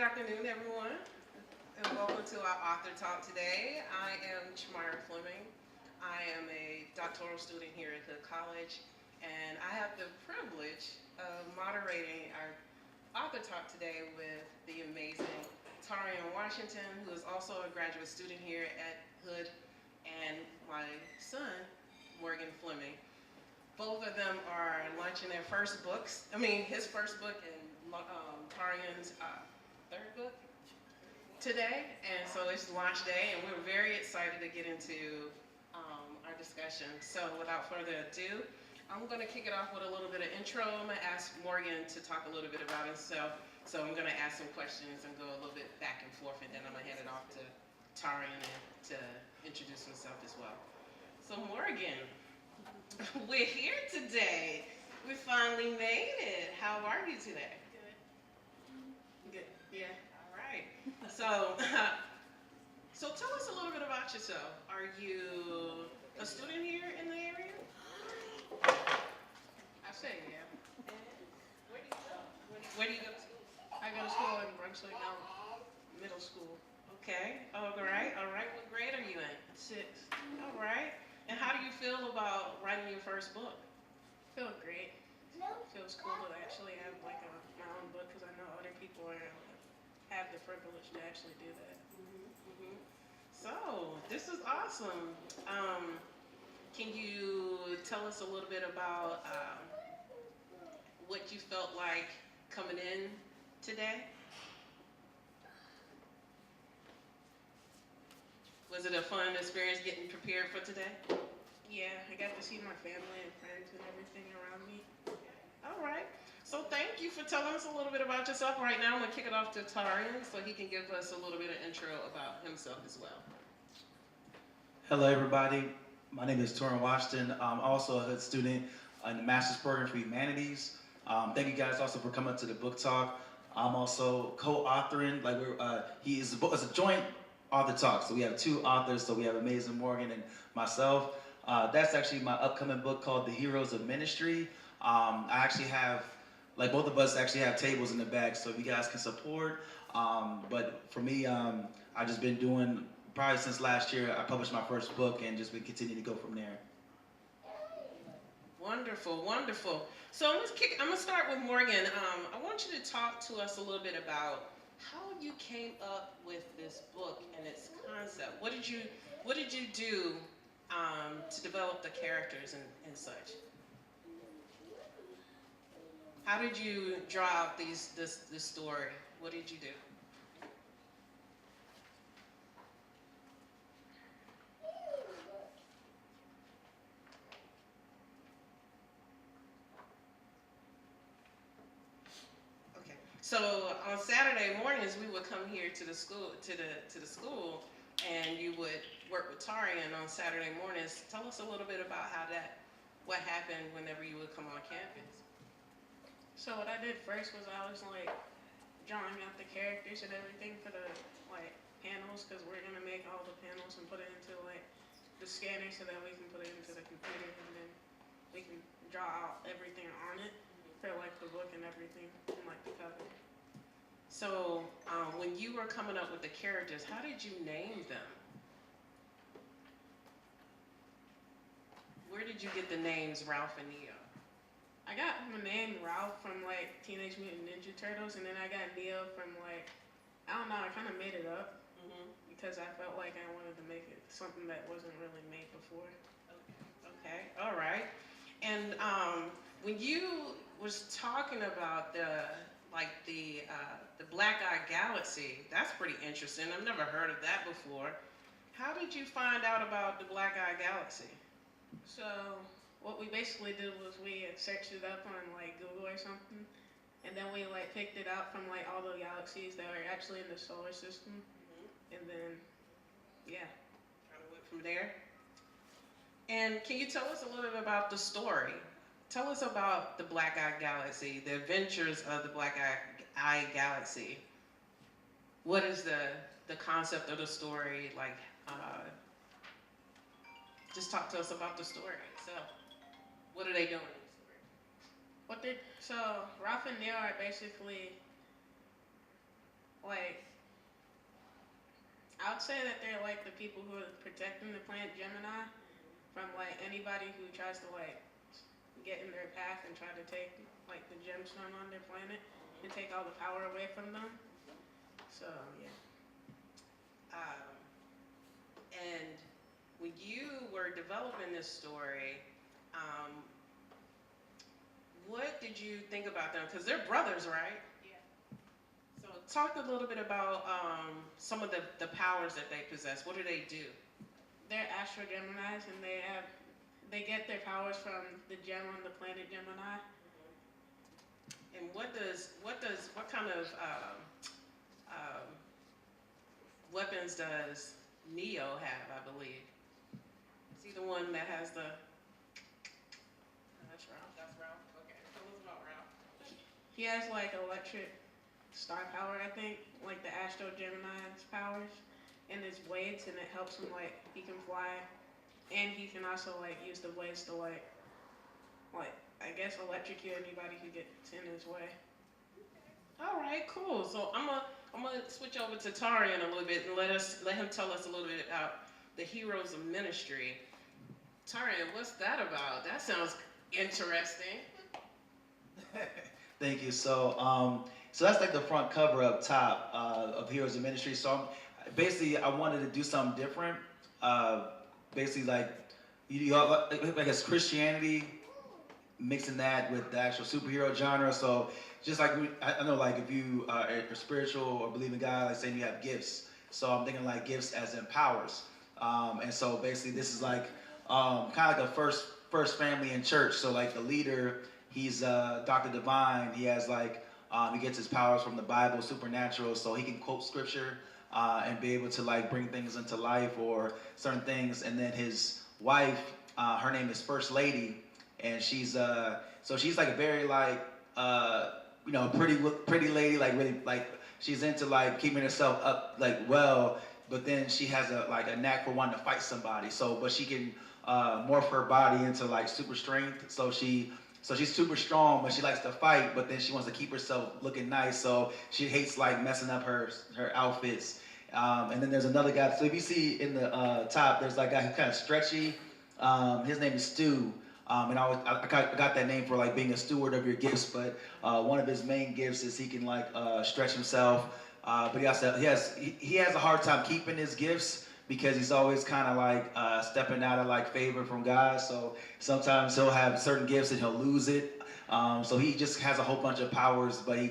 afternoon, everyone, and welcome to our author talk today. I am Chamara Fleming. I am a doctoral student here at Hood College, and I have the privilege of moderating our author talk today with the amazing Tarian Washington, who is also a graduate student here at Hood, and my son, Morgan Fleming. Both of them are launching their first books. His first book and Tarian's third book today. And so it's launch day, and we're very excited to get into our discussion. So without further ado, I'm going to kick it off with a little bit of intro. I'm going to ask Morgan to talk a little bit about himself. So I'm going to ask some questions and go a little bit back and forth, and then I'm going to hand it off to Tarian to introduce himself as well. So Morgan, we're here today. We finally made it. How are you today? Good. Yeah. All right. So, so tell us a little bit about yourself. Are you a student here in the area? I say yeah. And where do you go? Where do you go to? I go to school in Brunswick now, middle school. Okay. All right. All right. What grade are you in? 6. All right. And how do you feel about writing your first book? Feel great. Feels cool to actually have like my own book because I know other people have the privilege to actually do that. So this is awesome. Can you tell us a little bit about what you felt like coming in today? Was it a fun experience getting prepared for today? Yeah, I got to see my family and friends and everything around me. All right. So thank you for telling us a little bit about yourself. Right now I'm going to kick it off to Tarian so he can give us a little bit of intro about himself as well. Hello everybody, my name is Taurean Washington. I'm also a Hood student in the Master's Program for Humanities. Thank you guys also for coming to the book talk. I'm also co-authoring, it's a joint author talk, so we have 2 authors, so we have amazing Morgan and myself. That's actually my upcoming book called The Heroes of Ministry. I actually have, like both of us actually have tables in the back so you guys can support. But for me, I've just been doing, probably since last year, I published my first book and just been continuing to go from there. Wonderful, wonderful. So I'm gonna start with Morgan. I want you to talk to us a little bit about how you came up with this book and its concept. What did you do to develop the characters and such? How did you draw out this story? What did you do? Okay. So on Saturday mornings we would come here to the school and you would work with Tarian on Saturday mornings. Tell us a little bit about what happened whenever you would come on campus. So what I did first was I was like drawing out the characters and everything for the panels because we're gonna make all the panels and put it into the scanner so that we can put it into the computer and then we can draw out everything on it for the book and everything and the cover. So when you were coming up with the characters, how did you name them? Where did you get the names Ralph and Neo? I got my name Ralph from Teenage Mutant Ninja Turtles, and then I got Neo from I don't know, I kind of made it up because I felt like I wanted to make it something that wasn't really made before. Okay, all right. And when you was talking about the Black Eye Galaxy, that's pretty interesting. I've never heard of that before. How did you find out about the Black Eye Galaxy? So what we basically did was we searched it up on Google or something, and then we picked it out from all the galaxies that are actually in the solar system, and then yeah, kind of went from there. And can you tell us a little bit about the story? Tell us about the Black Eye Galaxy, the adventures of the Black Eye Galaxy. What is the concept of the story? Just talk to us about the story itself. What are they doing in the story? So Ralph and Neo are basically like, I would say that they're like the people who are protecting the planet Gemini from like anybody who tries to like get in their path and try to take like the gemstone on their planet and take all the power away from them. So yeah. Um, and when you were developing this story, um, what did you think about them? Because they're brothers, right? Yeah. So talk a little bit about some of the powers that they possess. What do they do? They're astro Geminis and they get their powers from the gem on the planet Gemini. And what kind of um, weapons does Neo have? I believe. Is he the one that has the? That's Ralph. That's Ralph. Okay. Tell us about Ralph. He has like electric star power, I think, like the astro Gemini's powers, and his blades, and it helps him like he can fly, and he can also like use the blades to like I guess electrocute anybody who gets in his way. All right, cool. So I'm gonna switch over to Tarian a little bit and let him tell us a little bit about the Heroes of Ministry. Tarian, what's that about? That sounds interesting. Thank you. So that's like the front cover up top of Heroes of Ministry. So basically, I wanted to do something different. Basically, like I guess Christianity, mixing that with the actual superhero genre. So just like I know, like if you are spiritual or believe in God, like saying you have gifts. So I'm thinking like gifts as in powers. And so basically, this is like kind of like a first family in church. So like the leader, he's Dr. Divine. He has like he gets his powers from the Bible, supernatural. So he can quote scripture and be able to like bring things into life or certain things. And then his wife, her name is First Lady, and she's so she's like a very like pretty lady, like really like she's into like keeping herself up like well, but then she has a knack for wanting to fight somebody. So but she can morph her body into like super strength. So she's super strong, but she likes to fight, but then she wants to keep herself looking nice. So she hates like messing up her outfits. And then there's another guy. So if you see in the top, there's like a guy who's kind of stretchy. His name is Stu. And I got that name for like being a steward of your gifts, but one of his main gifts is he can like stretch himself. But he has a hard time keeping his gifts because he's always kind of like stepping out of like favor from God. So sometimes he'll have certain gifts and he'll lose it. So he just has a whole bunch of powers, but he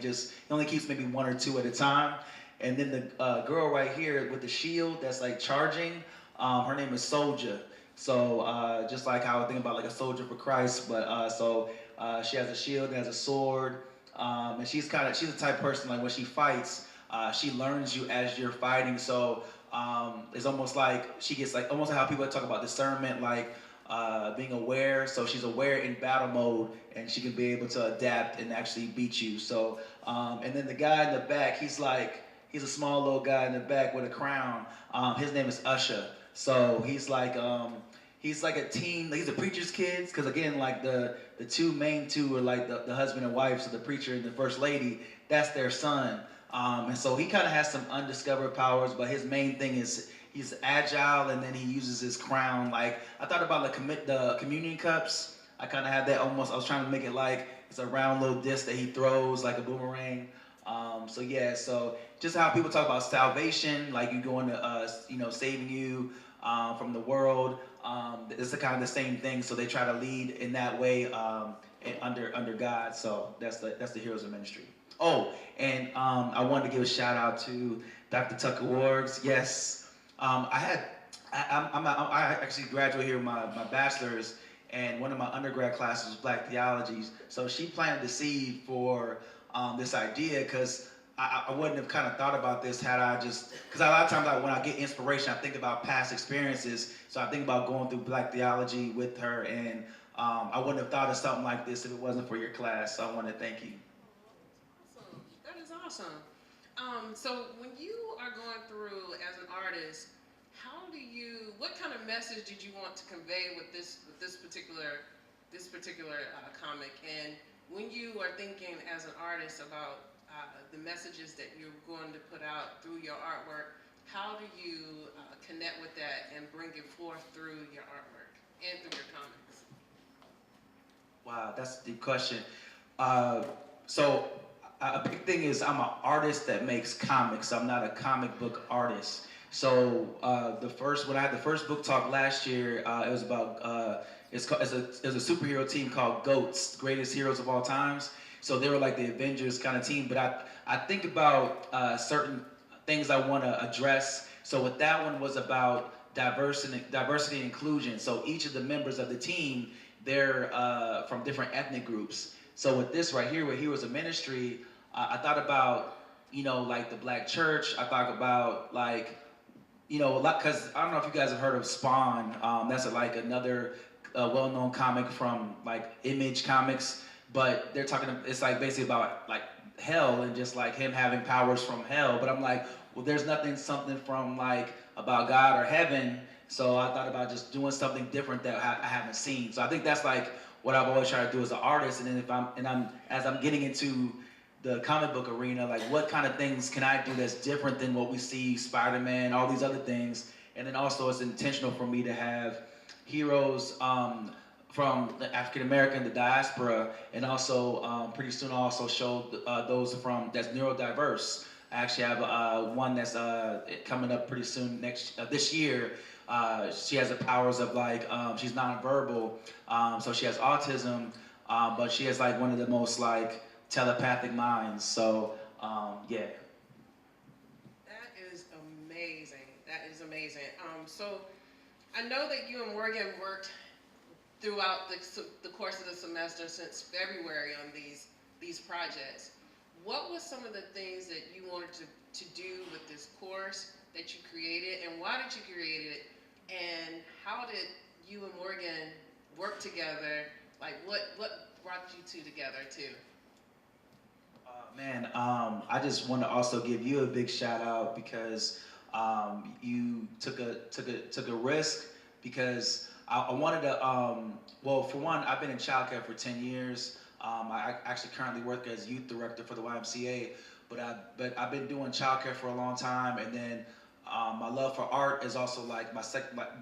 only keeps maybe one or two at a time. And then the girl right here with the shield that's like charging, her name is Soldier. So just like how I think about like a soldier for Christ, but she has a shield and has a sword, and she's the type of person like when she fights, she learns you as you're fighting. So it's almost like she gets like almost like how people talk about discernment, like being aware. So she's aware in battle mode, and she can be able to adapt and actually beat you. So and then the guy in the back, he's a small little guy in the back with a crown. His name is Usher. So he's like a teen. He's a preacher's kids, because again, like the main two are like the husband and wife. So the preacher and the first lady, that's their son. And so he kind of has some undiscovered powers, but his main thing is he's agile, and then he uses his crown. Like I thought about the communion cups. I kind of had that almost. I was trying to make it like it's a round little disc that he throws like a boomerang. So just how people talk about salvation, like you going to saving you from the world. It's the kind of the same thing. So they try to lead in that way under God. So that's the Heroes of Ministry. Oh, and I wanted to give a shout out to Dr. Tucker Wargs. Yes, I actually graduated here with my bachelor's, and one of my undergrad classes was Black Theology. So she planted the seed for this idea, because I wouldn't have kind of thought about this had I just, because a lot of times when I get inspiration, I think about past experiences. So I think about going through Black Theology with her, and I wouldn't have thought of something like this if it wasn't for your class. So I want to thank you. Awesome. That is awesome. So when you are going through as an artist, what kind of message did you want to convey with this particular comic? And when you are thinking as an artist about the messages that you're going to put out through your artwork, how do you connect with that and bring it forth through your artwork and through your comics? Wow, that's a deep question. Uh, so a big thing is I'm an artist that makes comics. I'm not a comic book artist. So when I had the first book talk last year, it was about it's a superhero team called GOATs, Greatest Heroes of All Times. So they were like the Avengers kind of team. But I think about certain things I want to address. So with that one was about diversity and inclusion. So each of the members of the team, they're from different ethnic groups. So with this right here, with Heroes of Ministry, I thought about, like the Black church. I thought about like, because I don't know if you guys have heard of Spawn. That's like another well-known comic from like Image Comics. But they're talking, it's like basically about like hell and just like him having powers from hell. But I'm like, well, there's something from like about God or heaven. So I thought about just doing something different that I haven't seen. So I think that's like what I've always tried to do as an artist. And then as I'm getting into the comic book arena, like what kind of things can I do that's different than what we see, Spider-Man, all these other things. And then also it's intentional for me to have heroes from the African American, the diaspora, and also pretty soon I'll also show those that's neurodiverse. I actually have one that's coming up pretty soon this year. She has the powers of like she's nonverbal, so she has autism, but she has like one of the most like telepathic minds. So yeah. That is amazing. That is amazing. So I know that you and Morgan worked throughout the course of the semester since February on these projects. What was some of the things that you wanted to do with this course that you created, and why did you create it, and how did you and Morgan work together? Like what brought you two together too? Man, I just want to also give you a big shout out because you took a risk because I wanted to. Well, for one, I've been in childcare for 10 years. I actually currently work as youth director for the YMCA, but I've been doing childcare for a long time, and then my love for art is also like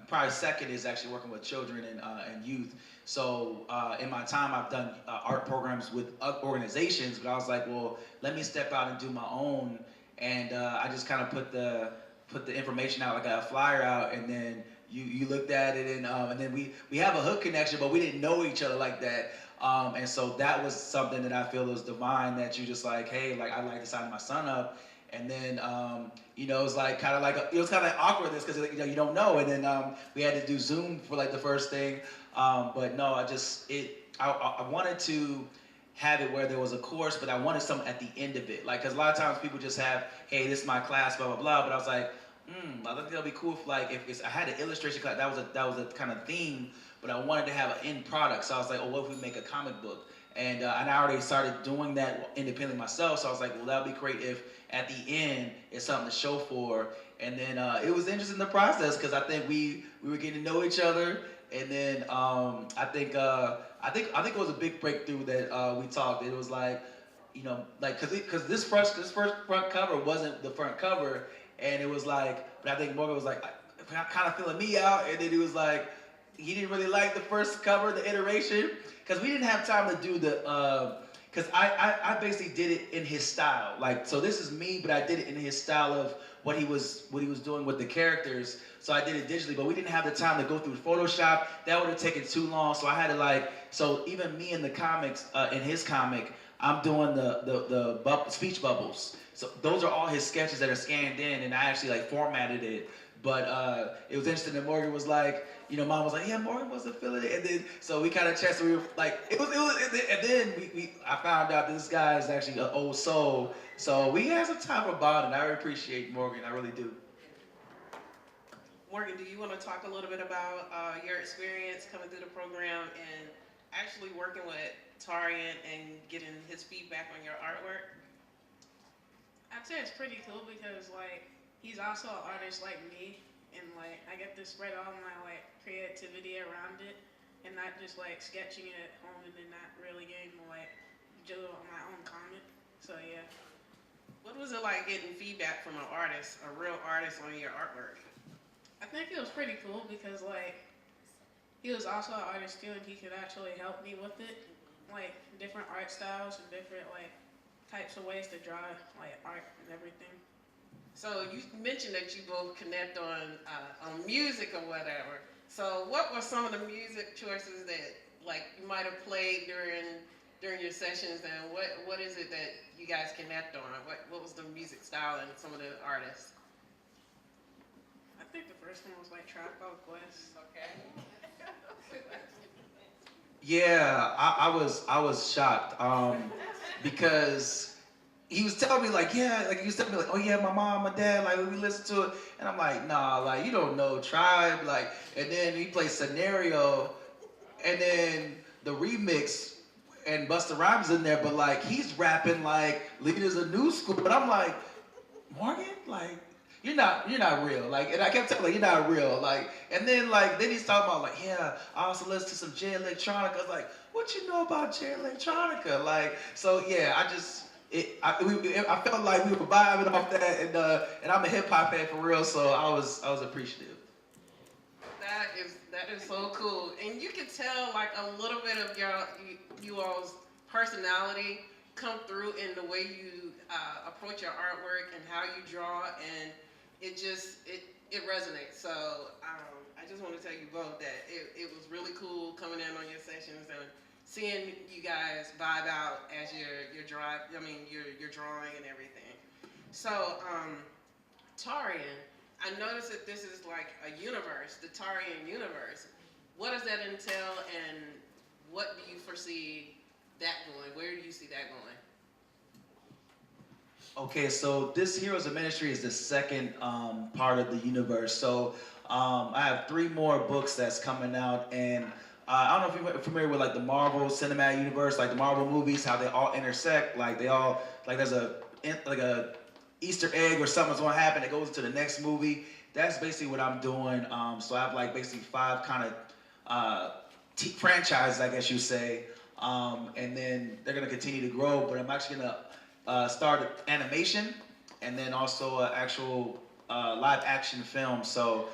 probably second is actually working with children and youth. So in my time, I've done art programs with organizations, but I was like, well, let me step out and do my own. And I just kind of put the information out, like a flyer out, and then you looked at it, and then we have a hook connection, but we didn't know each other like that. And so that was something that I feel was divine, that you just like, hey, like I'd like to sign my son up. And then, it was like kind of awkward because you don't know. And then we had to do Zoom for like the first thing. But no, I wanted to have it where there was a course, but I wanted something at the end of it. Like, because a lot of times people just have, hey, this is my class, blah, blah, blah. But I was like, I think that'll be cool if I had an illustration class, that was a kind of theme, but I wanted to have an end product. So I was like, oh, what if we make a comic book? And I already started doing that independently myself. So I was like, well, that would be great if at the end it's something to show for. And then it was interesting, the process, because I think we were getting to know each other. And then I think it was a big breakthrough that we talked. It was like, because this first front cover wasn't the front cover, and it was like, but I think Morgan was like, kind of feeling me out, and then he was like, he didn't really like the first cover, the iteration, because we didn't have time to do the, because I basically did it in his style. Like, so this is me, but I did it in his style of what he was doing with the characters. So I did it digitally, but we didn't have the time to go through Photoshop. That would have taken too long. So I had to so even me in the comics, in his comic, I'm doing the speech bubbles. So those are all his sketches that are scanned in, and I actually formatted it. But it was interesting that Morgan was like, Mom was like, yeah, Morgan wasn't feeling it, and then so we kind of chatted. So we were like, it was, and then I found out that this guy is actually an old soul. So we had some time for bonding. I really appreciate Morgan. I really do. Morgan, do you want to talk a little bit about your experience coming through the program and actually working with Taurean and getting his feedback on your artwork? I'd say it's pretty cool because he's also an artist like me, and I get to spread all my creativity around it, and not just sketching it at home and then not really getting to do it on my own comic. So yeah. What was it like getting feedback from an artist, a real artist, on your artwork? I think it was pretty cool because like he was also an artist too, and he could actually help me with it, like different art styles and different like types of ways to draw like art and everything. So you mentioned that you both connect on music or whatever. So what were some of the music choices that like you might have played during your sessions, and what is it that you guys connect on? What was the music style and some of the artists? I think the first one was like Tribe Called Quest. Okay. Yeah, I was shocked because he was telling me like, yeah, like he was telling me like, oh yeah, my mom, my dad, like we listen to it, and I'm like, nah, like you don't know Tribe, like, and then he plays Scenario, and then the remix and Busta Rhymes in there, but like he's rapping like leaders of new school, but I'm like, Morgan, like you're not real, like, and I kept telling like you're not real, like, and then he's talking about like, yeah, I also listen to some J Electronica. I was like, what you know about J Electronica? Like, so yeah, I felt like we were vibing off that, and I'm a hip hop fan for real, so I was appreciative. That is so cool, and you can tell like a little bit of you all's personality come through in the way you approach your artwork and how you draw, and it resonates. So I just want to tell you both that it was really cool coming in on your sessions and seeing you guys vibe out as you're drawing and everything. So Tarian, I noticed that this is like a universe, the Tarian universe. What does that entail, and what do you foresee that going? Where do you see that going? Okay, so this Heroes of Ministry is the second part of the universe. So I have three more books that's coming out, and I don't know if you're familiar with like the Marvel Cinematic Universe, like the Marvel movies, how they all intersect. Like they all like there's a Easter egg or something's gonna happen that goes into the next movie. That's basically what I'm doing. So I have like basically five kind of franchises, I guess you say, and then they're gonna continue to grow. But I'm actually gonna start animation and then also actual live action film. So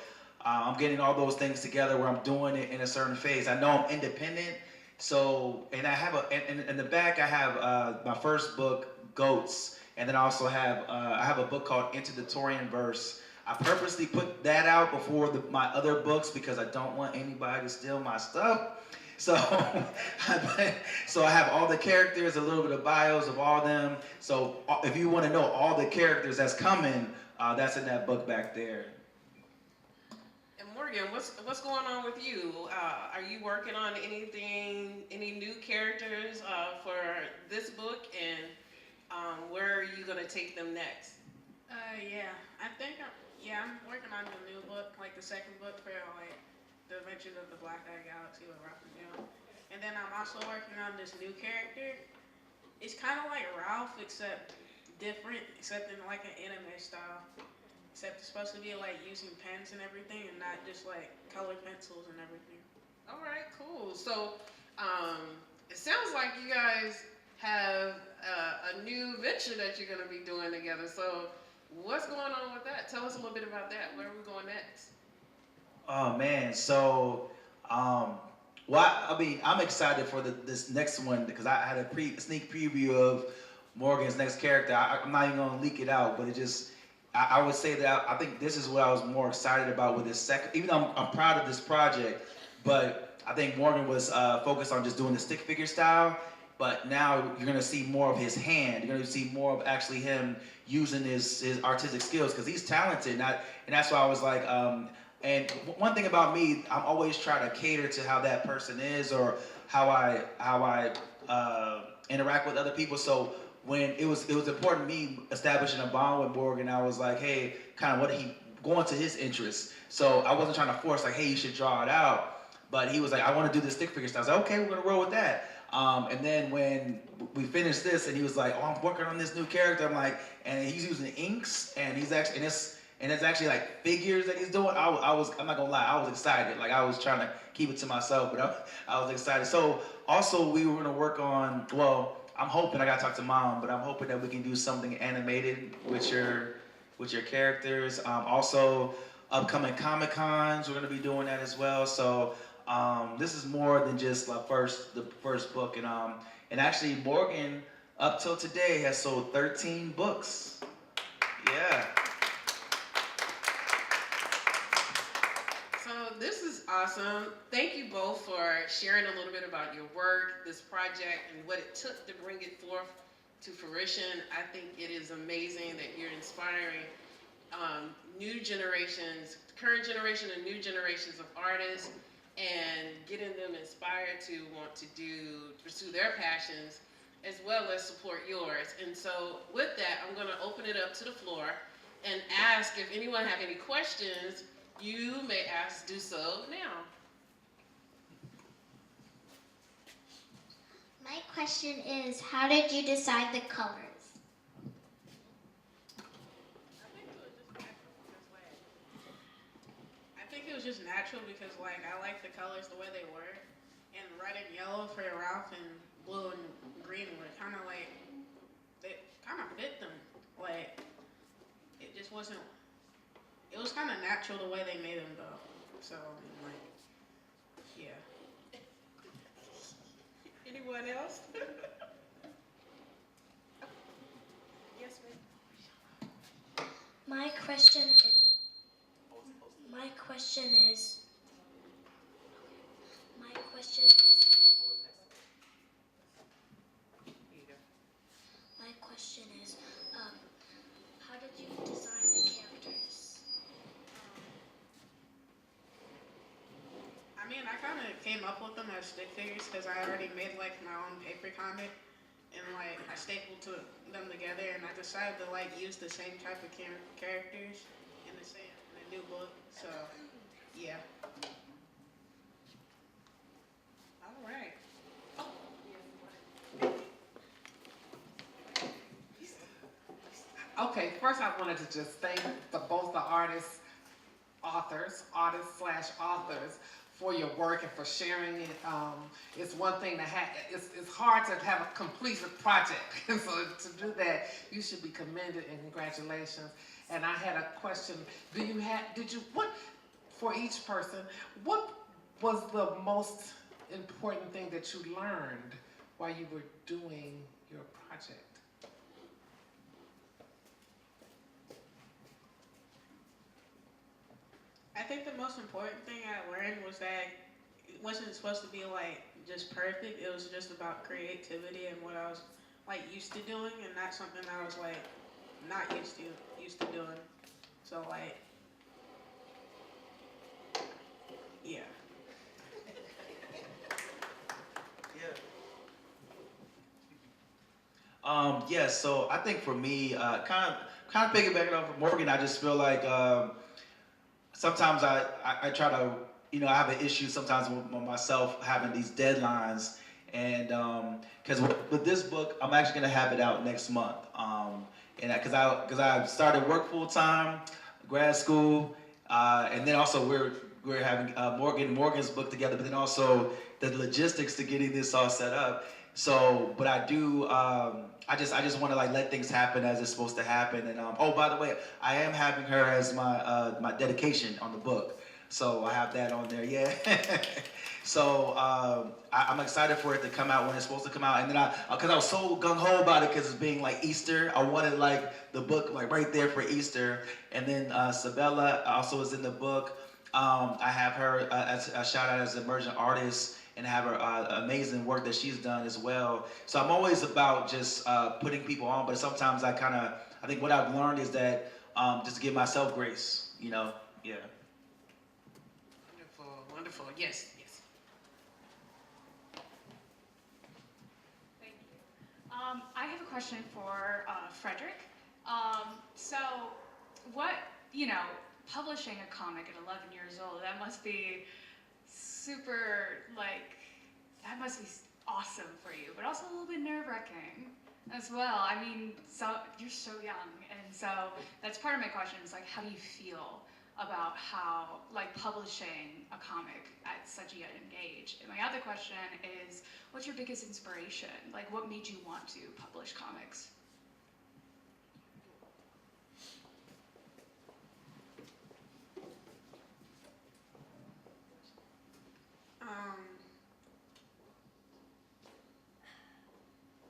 I'm getting all those things together where I'm doing it in a certain phase. I know I'm independent, so and I have in the back I have my first book, Goats, and then I have a book called Into the Taureanverse. I purposely put that out before my other books because I don't want anybody to steal my stuff. So, so I have all the characters, a little bit of bios of all them. So if you want to know all the characters that's coming, that's in that book back there. And Morgan, what's going on with you? Are you working on anything, any new characters for this book, and where are you gonna take them next? Yeah, I'm working on the new book, like the second book for like the Adventures of the Black Eye Galaxy with Raphael. And then I'm also working on this new character. It's kind of like Ralph, except different, except in like an anime style. Except it's supposed to be like using pens and everything, and not just like colored pencils and everything. All right, cool. So it sounds like you guys have a new venture that you're gonna be doing together. So what's going on with that? Tell us a little bit about that. Where are we going next? Oh man, so I mean, I'm excited for this next one because I had a sneak preview of Morgan's next character. I'm not even gonna leak it out, but I would say that I think this is what I was more excited about with this second. Even though I'm proud of this project, but I think Morgan was focused on just doing the stick figure style. But now you're gonna see more of his hand. You're gonna see more of actually him using his artistic skills because he's talented. And that's why I was like, and one thing about me, I'm always trying to cater to how that person is or how I interact with other people. So when it was important to me establishing a bond with Morgan, I was like, hey, kind of what he going to his interests. So I wasn't trying to force like, hey, you should draw it out. But he was like, I want to do this stick figure stuff. I was like, okay, we're gonna roll with that. And then when we finished this, and he was like, "Oh, I'm working on this new character." I'm like, and he's using inks, and he's actually, and it's actually like figures that he's doing. I'm not gonna lie, I was excited. Like I was trying to keep it to myself, but I was excited. So also we were gonna work on. Well, I'm hoping, I gotta talk to Mom, but I'm hoping that we can do something animated with your characters. Also, upcoming Comic Cons, we're gonna be doing that as well. So this is more than just the first book, and actually Morgan up till today has sold 13 books. Yeah. So this is awesome. Thank you both for sharing a little bit about your work, this project, and what it took to bring it forth to fruition. I think it is amazing that you're inspiring new generations, current generation and new generations of artists, and getting them inspired to want to pursue their passions as well as support yours. And so with that, I'm going to open it up to the floor and ask if anyone have any questions. You may do so now. My question is, how did you decide the colors? I think it was just natural because like I like the colors the way they were, and red and yellow for Ralph and blue and green were kind of like they kind of fit them. Like it just wasn't. It was kind of natural the way they made them though. So I mean, like yeah. Anyone else? Yes, ma'am. My question is, my question is, my question is, how did you design the characters? I mean, I kind of came up with them as stick figures because I already made like my own paper comic, and like I stapled them together, and I decided to like use the same type of characters in the new book. So, yeah. All right. Okay, first I wanted to just thank both the artists slash authors for your work and for sharing it. It's one thing to have, it's hard to have a completed project. And so to do that, you should be commended and congratulations. And I had a question, for each person, what was the most important thing that you learned while you were doing your project? I think the most important thing I learned was that it wasn't supposed to be like just perfect. It was just about creativity and what I was like used to doing, and not something I was like not used to doing. So like, yeah. Yeah, so I think for me, kind of piggybacking off of Morgan, I just feel like sometimes I try to, I have an issue sometimes with myself having these deadlines, and because with this book, I'm actually gonna have it out next month, and because I started work full time, grad school, and then also we're having Morgan's book together, but then also the logistics to getting this all set up. So, but I do, I just want to like let things happen as it's supposed to happen. And oh, by the way, I am having her as my dedication on the book, so I have that on there. Yeah. So I'm excited for it to come out when it's supposed to come out. And then because I was so gung ho about it because it's being like Easter, I wanted like the book like right there for Easter. And then Sabella also is in the book. I have her as a shout out as an emerging artist, and have her amazing work that she's done as well. So I'm always about just putting people on, but sometimes I think what I've learned is that just to give myself grace, yeah. Wonderful, wonderful. Yes, yes. Thank you. I have a question for Frederick. So, publishing a comic at 11 years old, that must be super, that must be awesome for you, but also a little bit nerve-wracking as well. I mean, you're so young, and so that's part of my question is, how do you feel about how, like, publishing a comic at such a young age. And my other question is, what's your biggest inspiration? Like, what made you want to publish comics?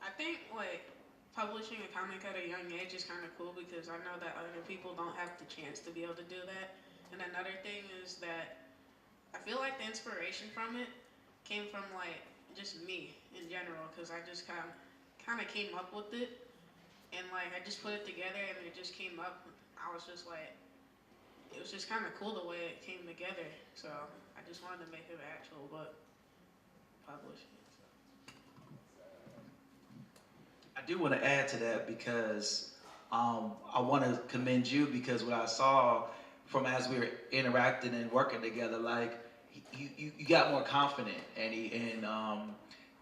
I think like publishing a comic at a young age is kind of cool because I know that other people don't have the chance to be able to do that. And another thing is that I feel like the inspiration from it came from like just me in general because I just kind of came up with it and like I just put it together and it just came up. I was just like, it was just kind of cool the way it came together. So I just wanted to make it an actual book, publish it. I do want to add to that because I want to commend you because what I saw from as we were interacting and working together, like you got more confident, and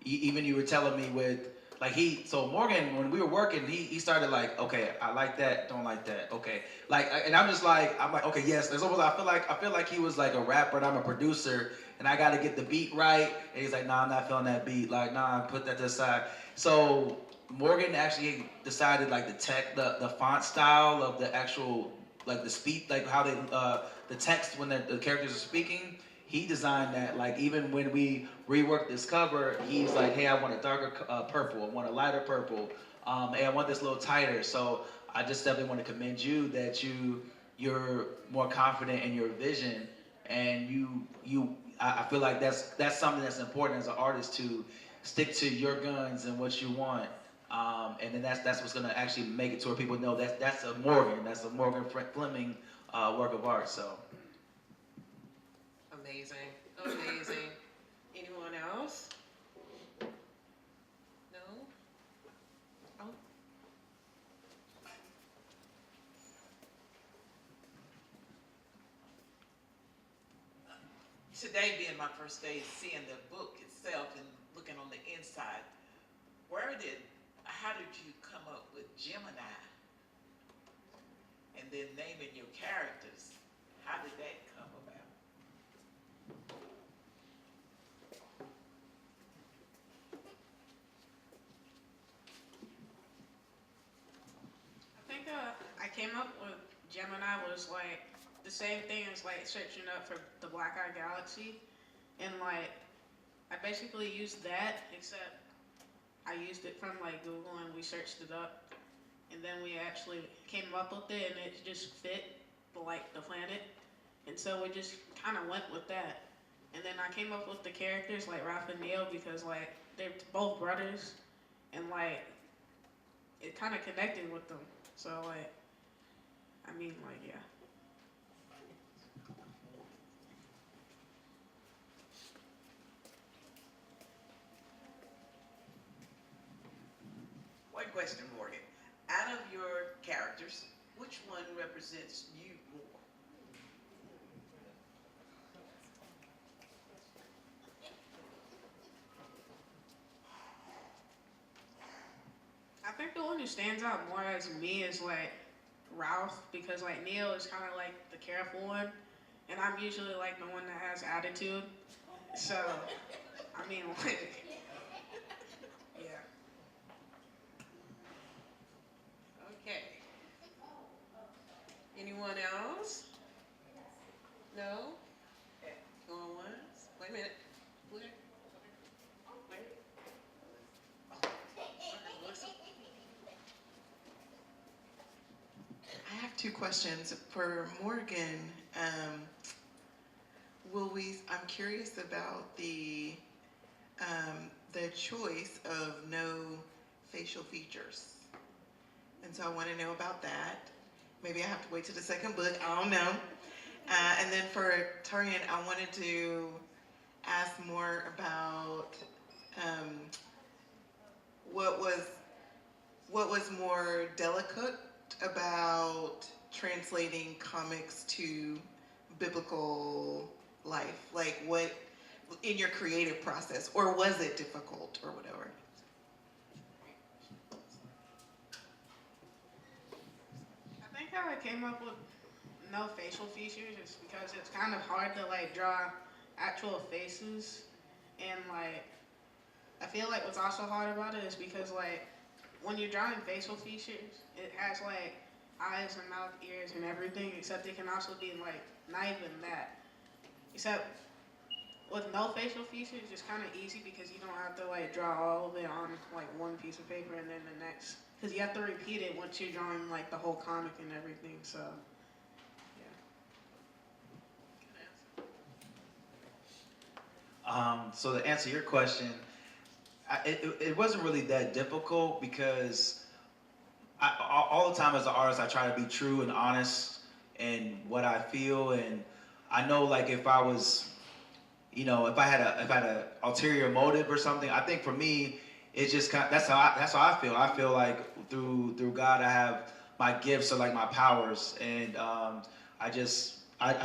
even you were telling me with like so Morgan, when we were working, he started like, okay, I like that, don't like that, okay, like, and I'm like, okay, yes, there's almost, I feel like he was like a rapper and I'm a producer and I got to get the beat right, and he's like, nah, I'm not feeling that beat, like, nah, put that to the side. So Morgan actually decided like the font style of the actual, like the speak, like how they the text when the characters are speaking. He designed that. Like even when we reworked this cover, he's like, hey, I want a darker purple, I want a lighter purple, and I want this a little tighter. So I just definitely want to commend you that you're more confident in your vision, and I feel like that's something that's important as an artist to stick to your guns and what you want. And then that's what's gonna actually make it to where people know that's a Morgan Fleming work of art. So Amazing, amazing. Anyone else? No? Oh. Today being my first day seeing the book itself and looking on the inside, how did you come up with Gemini? And then naming your characters, how did that come about? I think I came up with Gemini was like the same thing as like searching up for the Black Eye Galaxy, and like I basically used that, except I used it from like Google and we searched it up, and then we actually came up with it and it just fit the planet, and so we just kind of went with that. And then I came up with the characters like Ralph and Neil because like they're both brothers, and like it kind of connected with them. So like, I mean like yeah. One question, Morgan. Out of your characters, which one represents you more? I think the one who stands out more as me is like Ralph, because like Neil is kind of like the careful one, and I'm usually like the one that has attitude. So, I mean like, yeah. Okay. Anyone else? No? Going once? Wait a minute. Where? Where? Oh, okay, Melissa. I have two questions for Morgan. I'm curious about the choice of no facial features. And so I want to know about that. Maybe I have to wait till the second book, I don't know. And then for Taurean, I wanted to ask more about what was more delicate about translating comics to biblical life? Like what, in your creative process, or was it difficult or whatever? I think how I came up with no no facial features is because it's kind of hard to like draw actual faces, and like I feel like what's also hard about it is because like when you're drawing facial features, it has like eyes and mouth, ears, and everything, except it can also be like not even that. Except with no facial features, it's kind of easy because you don't have to like draw all of it on like one piece of paper and then the next. Because you have to repeat it once you're drawing like the whole comic and everything. So, yeah. So to answer your question, it wasn't really that difficult because all the time as an artist, I try to be true and honest in what I feel, and I know like if I was, if I had a ulterior motive or something, I think for me, it's just that's how I feel. I feel like through God, I have my gifts or like my powers, and I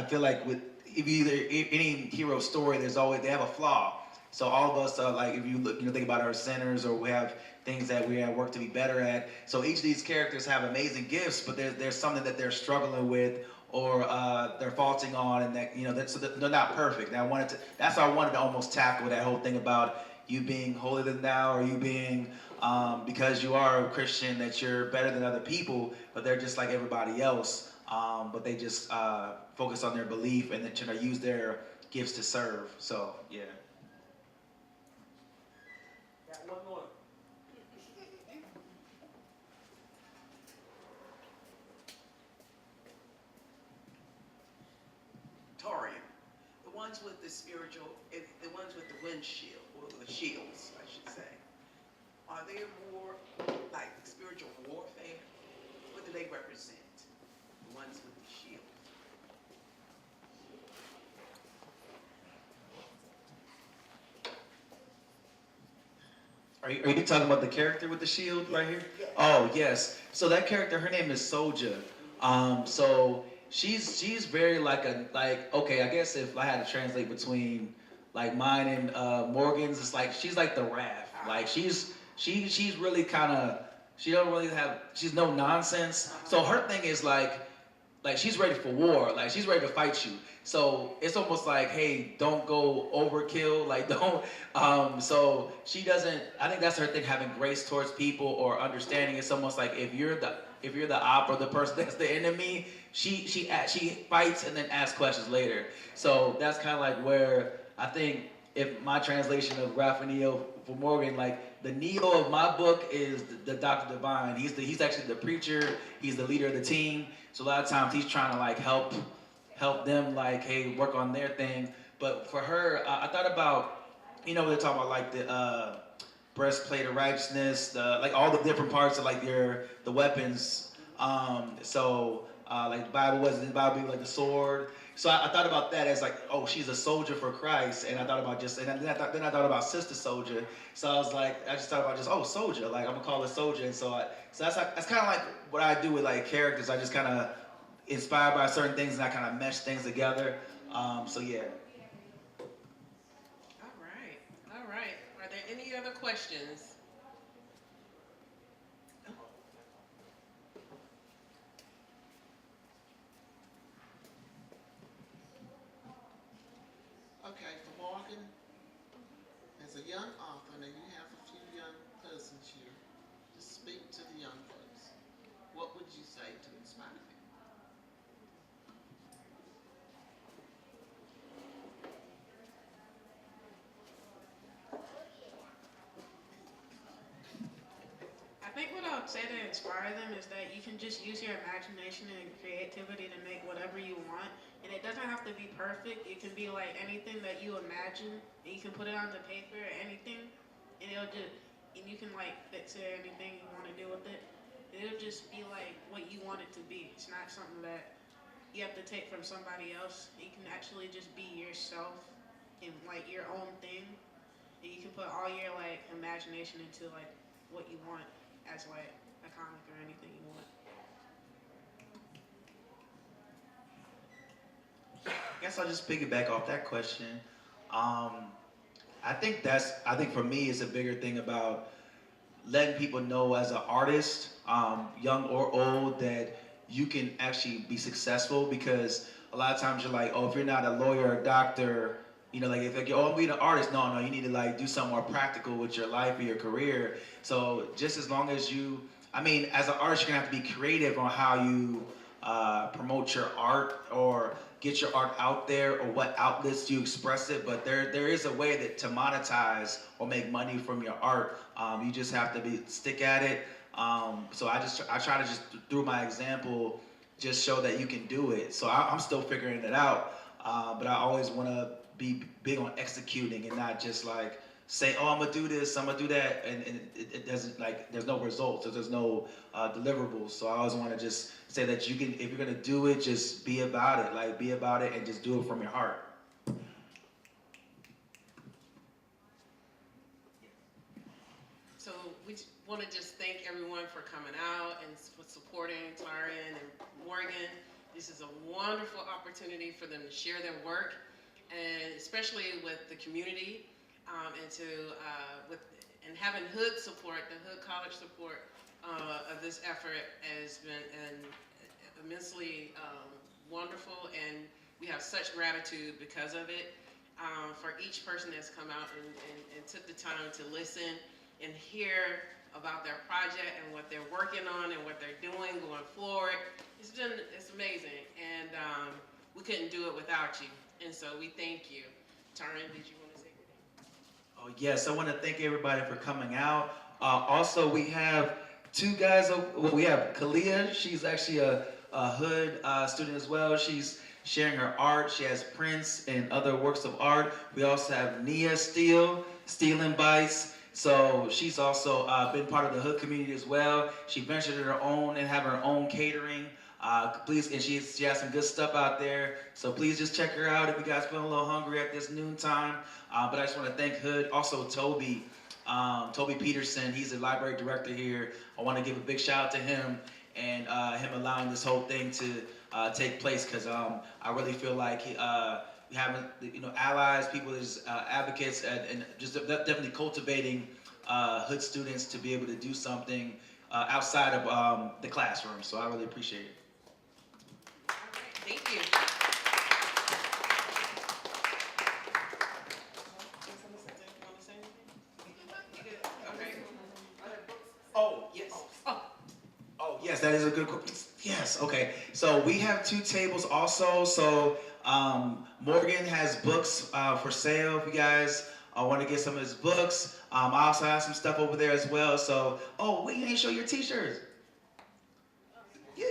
feel like with any hero story, they have a flaw. So all of us are like, if you look, think about our sinners, or we have things that we have work to be better at. So each of these characters have amazing gifts, but there's something that they're struggling with, or they're faulting on, and so they're not perfect. And that's why I wanted to almost tackle that whole thing about you being holier than thou, or you being because you are a Christian that you're better than other people, but they're just like everybody else. But they just focus on their belief and then try to use their gifts to serve. So yeah. Got one more. Taurian, the ones with the the ones with the windshield, or the shields, I should say, are they more like spiritual warfare? What do they represent? The ones with the shield. Are you talking about the character with the shield right here? Oh yes. So that character, her name is Soja. So she's very okay. I guess if I had to translate between like mine and Morgan's, it's like she's like the Wrath. Like she's really kind of, she's no nonsense. So her thing is like she's ready for war, like she's ready to fight you. So it's almost like, hey, don't go overkill, like don't. So she doesn't. I think that's her thing, having grace towards people or understanding. It's almost like if you're the op or the person that's the enemy, she fights and then asks questions later. So that's kind of like where I think if my translation of Raphael for Morgan, like the Neo of my book is the Dr. Divine. He's actually the preacher. He's the leader of the team. So a lot of times he's trying to like help them, like, hey, work on their thing. But for her, I thought about, they're talking about like the breastplate of righteousness, like all the different parts of like the weapons. Like the Bible be like the sword. So I thought about that as like, oh, she's a soldier for Christ, and I thought about then I thought about Sister Soldier. So I just thought about oh, soldier, like I'm gonna call her soldier. And so that's kind of like what I do with like characters. I just kind of inspired by certain things and I kind of mesh things together. So yeah. All right. Are there any other questions? Okay, for Morgan, as a young author, and you have a few young cousins here, to speak to the young folks, what would you say to inspire them? I think what I would say to inspire them is that you can just use your imagination and creativity to make whatever you want. And it doesn't have to be perfect. It can be like anything that you imagine, and you can put it onto paper or anything, and you can like fix it or anything you want to do with it. It'll just be like what you want it to be. It's not something that you have to take from somebody else. You can actually just be yourself and like your own thing. And you can put all your like imagination into like what you want as like a comic or anything you want. I guess I'll just piggyback off that question. I think for me it's a bigger thing about letting people know as an artist, young or old, that you can actually be successful, because a lot of times you're like, oh, if you're not a lawyer or doctor, you know, like if like, oh, I'm being an artist, no, you need to like do something more practical with your life or your career. So just as long as you, I mean, as an artist, you're gonna have to be creative on how you promote your art or get your art out there, or what outlets you express it. But there is a way that to monetize or make money from your art. You just have to stick at it. So I try to just through my example just show that you can do it. So I'm still figuring it out, but I always want to be big on executing and not just like say, oh, I'm gonna do this, I'm gonna do that, and it doesn't, like, there's no results, there's no deliverables. So I always want to just say that you can, if you're gonna do it, just be about it, like be about it and just do it from your heart. So we want to just thank everyone for coming out and for supporting Taurean and Morgan. This is a wonderful opportunity for them to share their work, and especially with the community, and having Hood support, the Hood College support of this effort has been immensely wonderful, and we have such gratitude because of it. For each person that's come out and took the time to listen and hear about their project and what they're working on and what they're doing going forward. It's amazing, and we couldn't do it without you, and so we thank you. Taurean, did you want to say anything? Oh yes, I want to thank everybody for coming out. Also, we have two guys. We have Kalia. She's actually a Hood student as well. She's sharing her art. She has prints and other works of art. We also have Nia Stealing Bites. So she's also been part of the Hood community as well. She ventured her own and have her own catering. Please, and she has some good stuff out there. So please just check her out if you guys feel a little hungry at this noontime. But I just want to thank Hood. Also Toby Peterson, he's the library director here. I want to give a big shout out to him and him allowing this whole thing to take place, because I really feel like having, allies, people as advocates, and just definitely cultivating Hood students to be able to do something outside of the classroom. So I really appreciate it. All right, thank you. Okay. Oh, yes. Oh, yes, that is a good question. Yes, okay. So we have two tables also. So Morgan has books for sale if you guys want to get some of his books. I also have some stuff over there as well. So, oh, wait, you ain't show your t-shirts. Yeah.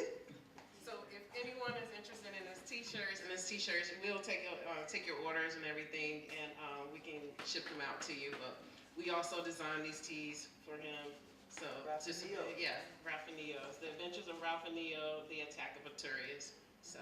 So if anyone is interested in his t-shirts, we'll take your orders and everything, and we can ship them out to you. But we also designed these tees for him. So Ralph and Neo's, The Adventures of Ralph and Neo, The Attack of Arturius. So